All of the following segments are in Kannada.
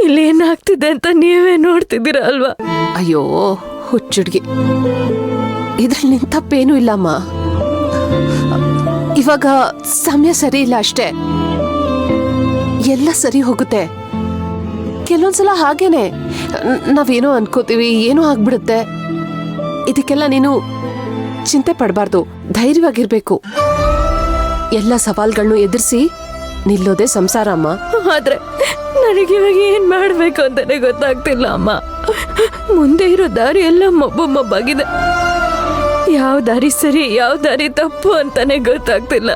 ಇಲ್ಲೇನಾಗ್ತಿದೆ ಅಂತ ನೀವೇ ನೋಡ್ತಿದ್ದೀರಾ ಅಲ್ವಾ? ಅಯ್ಯೋ ಹುಚ್ಚುಡ್ಗಿ, ಇದ್ರಲ್ಲಿ ನಿನ್ ತಪ್ಪೇನೂ ಇಲ್ಲಮ್ಮ. ಇವಾಗ ಸಮಯ ಸರಿ ಇಲ್ಲ ಅಷ್ಟೇ, ಎಲ್ಲ ಸರಿ ಹೋಗುತ್ತೆ. ಕೆಲವೊಂದ್ಸಲ ಹಾಗೇನೆ ನಾವೇನೋ ಅನ್ಕೋತೀವಿ, ಏನೋ ಆಗ್ಬಿಡುತ್ತೆ. ಇದಕ್ಕೆಲ್ಲ ನೀನು ಚಿಂತೆ ಪಡಬಾರ್ದು, ಧೈರ್ಯವಾಗಿರ್ಬೇಕು. ಎಲ್ಲ ಸವಾಲ್ಗಳನ್ನು ಎದುರಿಸಿ ನಿಲ್ಲೋದೇ ಸಂಸಾರ ಅಮ್ಮ. ಆದ್ರೆ ನನಗಿವಾಗ ಏನ್ ಮಾಡ್ಬೇಕು ಅಂತಾನೆ ಗೊತ್ತಾಗ್ತಿಲ್ಲ ಅಮ್ಮ. ಮುಂದೆ ಇರೋ ದಾರಿ ಎಲ್ಲ ಮಬ್ಬಾಗಿದೆ. ಯಾವ ದಾರಿ ಸರಿ, ಯಾವ ದಾರಿ ತಪ್ಪು ಅಂತಾನೆ ಗೊತ್ತಾಗ್ತಿಲ್ಲ.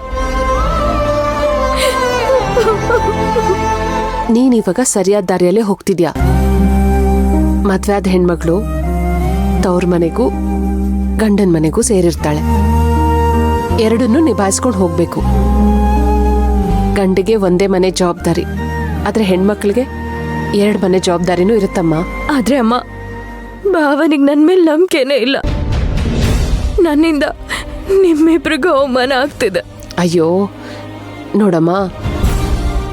ನೀನಿವಾಗ ಸರಿಯಾದ ದಾರಿಯಲ್ಲೇ ಹೋಗ್ತಿದ್ಯಾ. ಮದ್ವೆ ಆದ ಹೆಣ್ಮಗಳು ತವ್ರ ಮನೆಗೂ ಗಂಡನ ಮನೆಗೂ ಸೇರಿರ್ತಾಳೆ. ಎರಡನ್ನೂ ನಿಭಾಯಿಸ್ಕೊಂಡು ಹೋಗ್ಬೇಕು. ಗಂಡಿಗೆ ಒಂದೇ ಮನೆ ಜವಾಬ್ದಾರಿ, ಆದ್ರೆ ಹೆಣ್ಮಕ್ಳಿಗೆ 2 ಮನೆ ಜವಾಬ್ದಾರಿನೂ ಇರುತ್ತಮ್ಮ. ಆದ್ರೆ ಅಮ್ಮ, ಭಾವನಿಗೆ ನನ್ ಮೇಲೆ ನಂಬಿಕೆನೇ ಇಲ್ಲ. ನನ್ನಿಂದ ನಿಮ್ಮಿಬ್ರಿಗೂ ಅವಮಾನ ಆಗ್ತಿದೆ. ಅಯ್ಯೋ ನೋಡಮ್ಮ,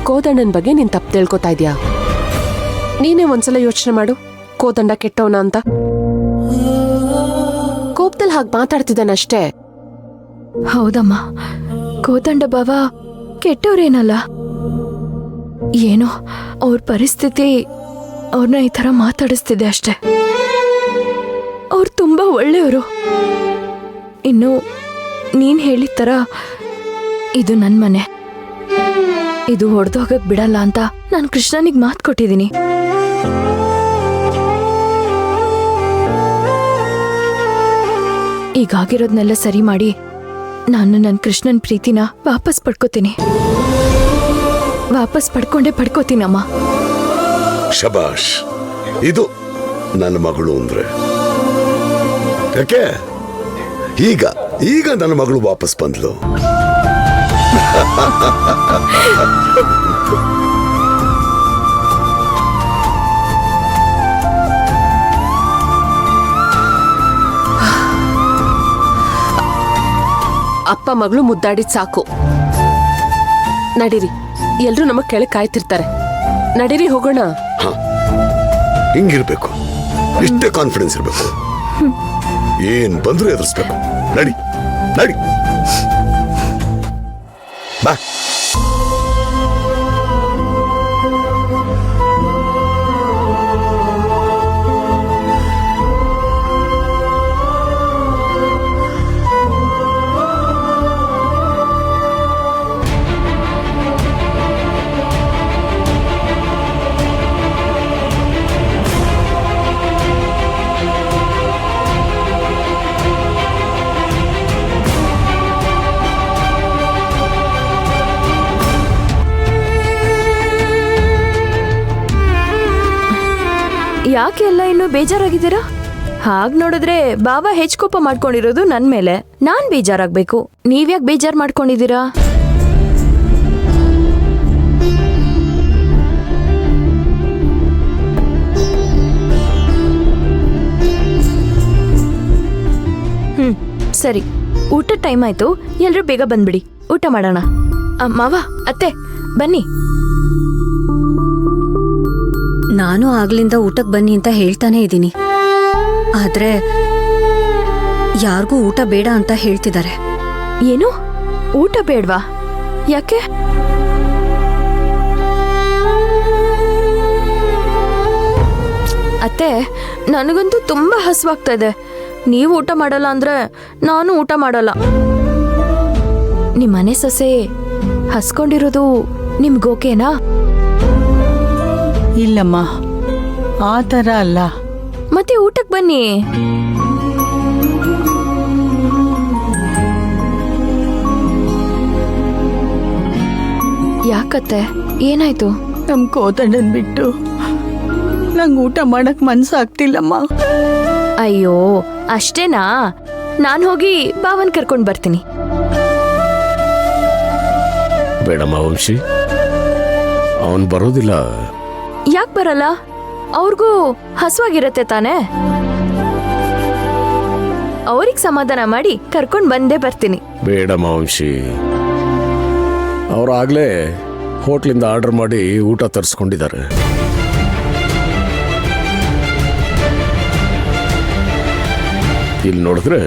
ಕೋದಂಡನ ಬಗ್ಗೆ ನೀನ್ ತಪ್ಪು ತಿಳ್ಕೊತಾ ಇದ್ಯಾ. ನೀನೇ ಒಂದ್ಸಲ ಯೋಚನೆ ಮಾಡು, ಕೋದಂಡ ಕೆಟ್ಟವನ ಅಂತ. ಕೋಪದಲ್ಲಿ ಹಾಗೆ ಮಾತಾಡ್ತಿದ್ದಾನಷ್ಟೇ. ಹೌದಮ್ಮ, ಕೋದಂಡ ಬಾವ ಕೆಟ್ಟವ್ರೇನಲ್ಲ. ಏನೋ ಅವ್ರ ಪರಿಸ್ಥಿತಿ ಅವ್ರನ್ನ ಈ ತರ ಮಾತಾಡಿಸ್ತಿದೆ ಅಷ್ಟೆ. ಅವ್ರು ತುಂಬಾ ಒಳ್ಳೆಯವರು. ಇನ್ನು ನೀನ್ ಹೇಳಿದ ತರ ಇದು ನನ್ ಮನೆ, ಇದು ಹೊಡೆದೋಗಕ್ ಬಿಡಲ್ಲ ಅಂತ ನಾನು ಕೃಷ್ಣನಿಗೆ ಮಾತು ಕೊಟ್ಟಿದ್ದೀನಿ. ಈಗಾಗಿರೋದ್ನೆಲ್ಲ ಸರಿ ಮಾಡಿ ನಾನು ನನ್ನ ಕೃಷ್ಣನ್ ಪ್ರೀತಿನ ವಾಪಸ್ ಪಡ್ಕೋತೀನಿ. ವಾಪಸ್ ಪಡ್ಕೋತೀನಮ್ಮ. ಶಬಾಷ್, ಇದು ನನ್ನ ಮಗಳು ಅಂದ್ರೆ. ಯಾಕೆ ಈಗ ನನ್ನ ಮಗಳು ವಾಪಸ್ ಬಂದ್ಲು. ಅಪ್ಪ ಮಗಳು ಮುದ್ದಾಡಿದ್ ಸಾಕು. ನಡೀರಿ, ಎಲ್ರೂ ನಮಗ್ ಕೆಳಗೆ ಕಾಯ್ತಿರ್ತಾರೆ. ನಡೀರಿ ಹೋಗೋಣ. ಹಿಂಗಿರ್ಬೇಕು, ಇಷ್ಟೇ ಕಾನ್ಫಿಡೆನ್ಸ್ ಇರ್ಬೇಕು. ಏನ್ ಬಂದ್ರು ಎದುರಿಸ್ಬೇಕು. ನಡಿ ನಡಿ ಬಾ. ಯಾಕೆ ಎಲ್ಲ ಇನ್ನೂ ಬೇಜಾರಾಗಿದ್ದೀರಾ? ಹಾಗ್ ನೋಡಿದ್ರೆ ಬಾಬಾ ಕೋಪ ಮಾಡ್ಕೊಂಡಿರೋದು ನನ್ ಮೇಲೆ. ನಾನ್ ಬೇಜಾರಾಗ್ಬೇಕು, ನೀವ್ಯಾಕೆ ಬೇಜಾರ್ ಮಾಡ್ಕೊಂಡಿದ್ದೀರಾ? ಸರಿ, ಊಟದ ಟೈಮ್ ಆಯ್ತು, ಎಲ್ರೂ ಬೇಗ ಬಂದ್ಬಿಡಿ, ಊಟ ಮಾಡೋಣ. ಮಾವ, ಅತ್ತೆ ಬನ್ನಿ. ನಾನು ಆಗ್ಲಿಂದ ಊಟಕ್ಕೆ ಬನ್ನಿ ಅಂತ ಹೇಳ್ತಾನೆ ಇದ್ದೀನಿ, ಆದ್ರೆ ಯಾರಿಗೂ ಊಟ ಬೇಡ ಅಂತ ಹೇಳ್ತಿದ್ದಾರೆ. ಏನು ಊಟ ಬೇಡ್ವಾ? ಯಾಕೆ? ಅತ್ತೆ, ನನಗಂತೂ ತುಂಬಾ ಹಸುವಾಗ್ತಾ ಇದೆ. ನೀವು ಊಟ ಮಾಡಲ್ಲ ಅಂದ್ರೆ ನಾನು ಊಟ ಮಾಡಲ್ಲ. ನಿಮ್ಮನೆ ಸೊಸೆ ಹಸ್ಕೊಂಡಿರೋದು ನಿಮ್ಗೋಕೆನಾ? ಇಲ್ಲಮ್ಮ, ಆ ಥರ ಅಲ್ಲ. ಮತ್ತೆ ಊಟಕ್ಕೆ ಬನ್ನಿ. ಯಾಕತ್ತೆ, ಏನಾಯ್ತು? ನಮ್ ಕೋದಂಡನ್ ಬಿಟ್ಟು ನಂಗೆ ಊಟ ಮಾಡಕ್ ಮನ್ಸಾಗ್ತಿಲ್ಲಮ್ಮ. ಅಯ್ಯೋ, ಅಷ್ಟೇನಾ? ನಾನು ಹೋಗಿ ಬಾವನ್ ಕರ್ಕೊಂಡ್ ಬರ್ತೀನಿ. ಬೇಡಮ್ಮ ವಂಶಿ, ಅವನ್ ಬರೋದಿಲ್ಲ. ಯಾಕೆ ಬರಲ್ಲ? ಅವ್ರಿಗೂ ಹಸುವಾಗಿರತ್ತೆ ತಾನೇ. ಅವ್ರಿಗೆ ಸಮಾಧಾನ ಮಾಡಿ ಕರ್ಕೊಂಡ್ ಬಂದೇ ಬರ್ತೀನಿ. ಬೇಡಮ್ಮ ವಂಶಿ, ಅವ್ರಾಗ್ಲೇ ಹೋಟ್ಲಿಂದ ಆರ್ಡರ್ ಮಾಡಿ ಊಟ ತರಿಸ್ಕೊಂಡಿದ್ದಾರೆ. ಇಲ್ಲಿ ನೋಡಿದ್ರೆ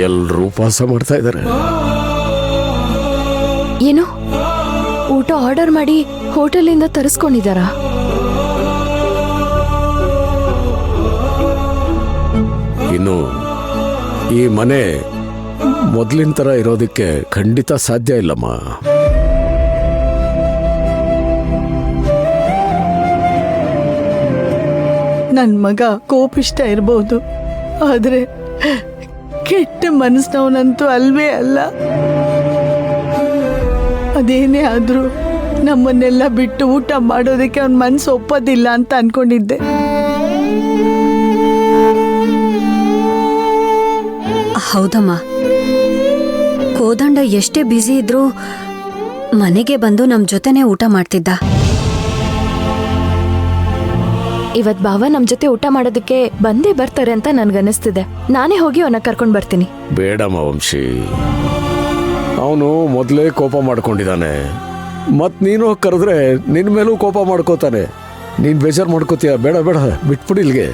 ಎಲ್ಲರೂ ಉಪವಾಸ ಮಾಡ್ತಾ ಇದ್ದಾರೆ. ಏನು ಊಟ ಆರ್ಡರ್ ಮಾಡಿ ಹೋಟೆಲಿಂದ ತರಿಸ್ಕೊಂಡಿದ್ದಾರಾ? ಇನ್ನು ಈ ಮನೆ ಮೊದಲಿನ ಥರ ಇರೋದಕ್ಕೆ ಖಂಡಿತ ಸಾಧ್ಯ ಇಲ್ಲಮ್ಮ. ನನ್ನ ಮಗ ಕೋಪಿಷ್ಟ ಇರ್ಬೋದು, ಆದ್ರೆ ಕೆಟ್ಟ ಮನಸ್ಸಿನವನಂತೂ ಅಲ್ವೇ ಅಲ್ಲ. ಅದೇನೇ ಆದ್ರೂ ನಮ್ಮನ್ನೆಲ್ಲ ಬಿಟ್ಟು ಊಟ ಮಾಡೋದಕ್ಕೆ ಅವನ ಮನಸ್ಸು ಒಪ್ಪೋದಿಲ್ಲ ಅಂತ ಅನ್ಕೊಂಡಿದ್ದೆ. ಹೌದಮ್ಮ, ಕೋದಂಡ ಎಷ್ಟೇ ಬ್ಯುಸಿ ಇದ್ರೂ ಮನೆಗೆ ಬಂದು ನಮ್ ಜೊತೆನೆ ಊಟ ಮಾಡ್ತಿದ್ದ. ಇವತ್ ಭಾವ ನಮ್ ಜೊತೆ ಊಟ ಮಾಡೋದಕ್ಕೆ ಬಂದೇ ಬರ್ತಾರೆ ಅಂತ ನನ್ಗನ್ನಿಸ್ತಿದೆ. ನಾನೇ ಹೋಗಿ ಅವನ್ನ ಕರ್ಕೊಂಡ್ ಬರ್ತೀನಿ. ಬೇಡಮ್ಮ ವಂಶಿ, ಅವನು ಮೊದಲೇ ಕೋಪ ಮಾಡ್ಕೊಂಡಿದ್ದಾನೆ. ಮತ್ ನೀನು ಕರೆದ್ರೆ ನಿನ್ ಮೇಲೂ ಕೋಪ ಮಾಡ್ಕೋತಾನೆ. ನೀನ್ ಬೇಜಾರು ಮಾಡ್ಕೋತೀಯ. ಬೇಡ ಬೇಡ, ಬಿಟ್ಬಿಡಿ ಇಲ್ಲಿಗೆ.